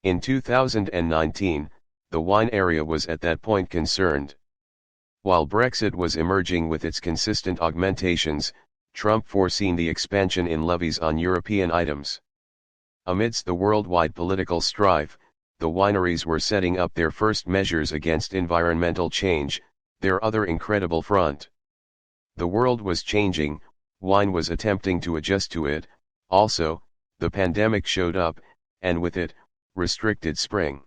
In 2019, the wine area was at that point concerned. While Brexit was emerging with its consistent augmentations, Trump foreseen the expansion in levies on European items. Amidst the worldwide political strife, the wineries were setting up their first measures against environmental change, their other incredible front. The world was changing, wine was attempting to adjust to it. Also, the pandemic showed up, and with it, restricted spring.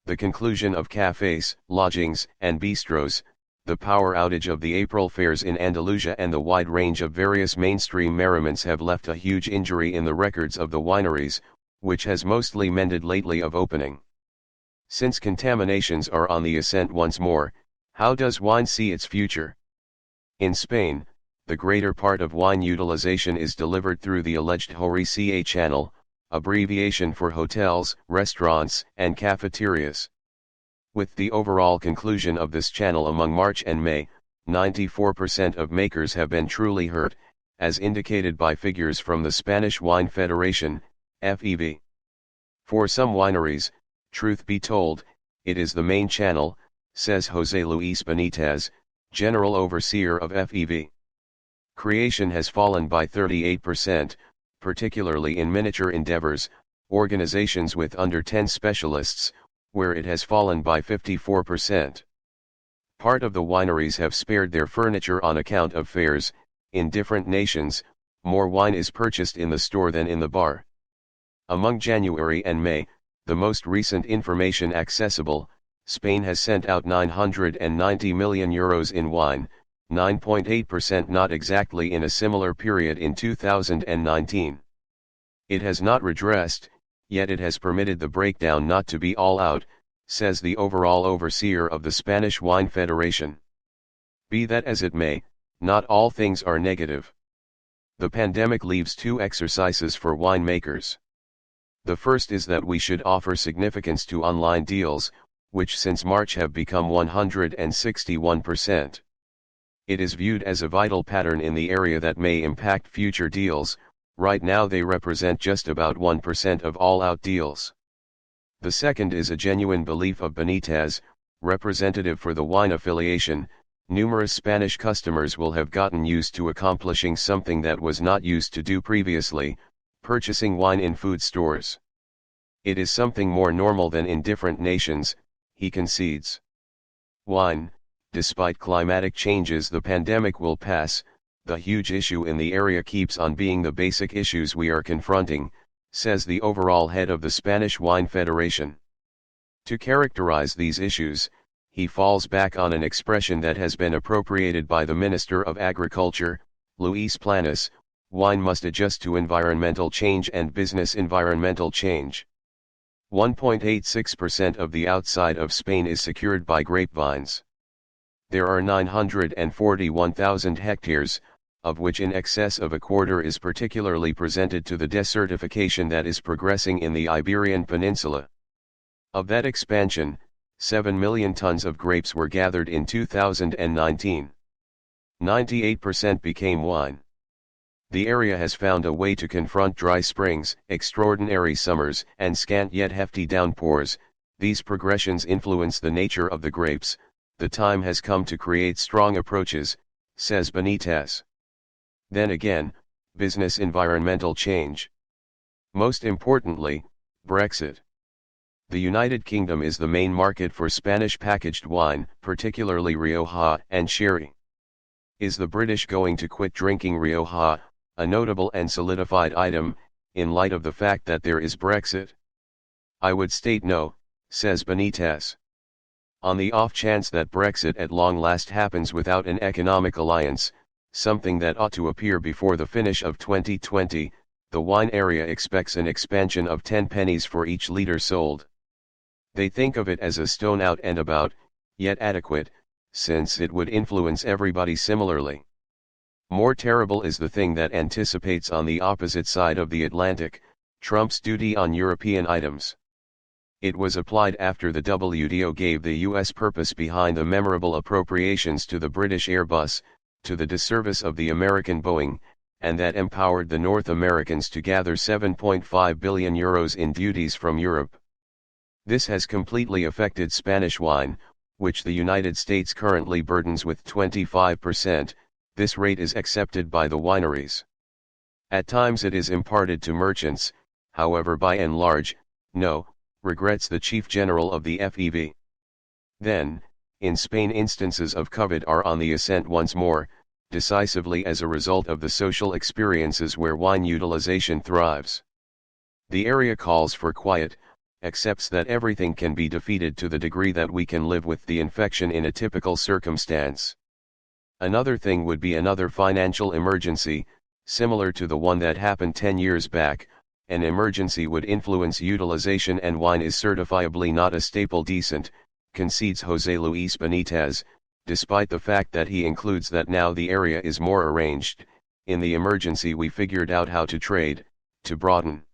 The conclusion of cafes, lodgings, and bistros, the power outage of the April fairs in Andalusia and the wide range of various mainstream merriments have left a huge injury in the records of the wineries, which has mostly mended lately of opening. Since contaminations are on the ascent once more, how does wine see its future? In Spain, the greater part of wine utilization is delivered through the alleged HORECA channel, abbreviation for hotels, restaurants, and cafeterias. With the overall conclusion of this channel among March and May, 94% of makers have been truly hurt, as indicated by figures from the Spanish Wine Federation, FEV. For some wineries, truth be told, it is the main channel, says José Luis Benitez, General Overseer of FEV. Creation has fallen by 38%, particularly in miniature endeavors, organizations with under 10 specialists, where it has fallen by 54%. Part of the wineries have spared their furniture on account of fairs. In different nations, more wine is purchased in the store than in the bar. Among January and May, the most recent information accessible, Spain has sent out €990 million in wine, 9.8% not exactly in a similar period in 2019. It has not redressed, yet it has permitted the breakdown not to be all out, says the overall overseer of the Spanish Wine Federation. Be that as it may, not all things are negative. The pandemic leaves two exercises for winemakers. The first is that we should offer significance to online deals, which since March have become 161%. It is viewed as a vital pattern in the area that may impact future deals. Right now they represent just about 1% of all out deals. The second is a genuine belief of Benitez, representative for the wine affiliation. Numerous Spanish customers will have gotten used to accomplishing something that was not used to do previously, purchasing wine in food stores. It is something more normal than in different nations, he concedes. Wine, despite climatic changes, the pandemic will pass. The huge issue in the area keeps on being the basic issues we are confronting, says the overall head of the Spanish Wine Federation. To characterize these issues, he falls back on an expression that has been appropriated by the Minister of Agriculture, Luis Planas: wine must adjust to environmental change and business environmental change. 1.86% of the outside of Spain is secured by grapevines. There are 941,000 hectares, of which in excess of a quarter is particularly presented to the desertification that is progressing in the Iberian Peninsula. Of that expansion, 7 million tons of grapes were gathered in 2019. 98% became wine. The area has found a way to confront dry springs, extraordinary summers, and scant yet hefty downpours. These progressions influence the nature of the grapes. The time has come to create strong approaches, says Benitez. Then again, business environmental change. Most importantly, Brexit. The United Kingdom is the main market for Spanish packaged wine, particularly Rioja and Sherry. Is the British going to quit drinking Rioja, a notable and solidified item, in light of the fact that there is Brexit? I would state no, says Benitez. On the off chance that Brexit at long last happens without an economic alliance, something that ought to appear before the finish of 2020, the wine area expects an expansion of 10 pennies for each litre sold. They think of it as a stone out and about, yet adequate, since it would influence everybody similarly. More terrible is the thing that anticipates on the opposite side of the Atlantic, Trump's duty on European items. It was applied after the WTO gave the U.S. purpose behind the memorable appropriations to the British Airbus, to the disservice of the American Boeing, and that empowered the North Americans to gather €7.5 billion in duties from Europe. This has completely affected Spanish wine, which the United States currently burdens with 25%, this rate is accepted by the wineries. At times it is imparted to merchants, however by and large, no, regrets the Chief General of the FEV. Then, in Spain instances of COVID are on the ascent once more, decisively as a result of the social experiences where wine utilization thrives. The area calls for quiet, accepts that everything can be defeated to the degree that we can live with the infection in a typical circumstance. Another thing would be another financial emergency, similar to the one that happened 10 years back. An emergency would influence utilization and wine is certifiably not a staple decent, concedes José Luis Benitez, despite the fact that he includes that now the area is more arranged. In the emergency we figured out how to trade, to broaden.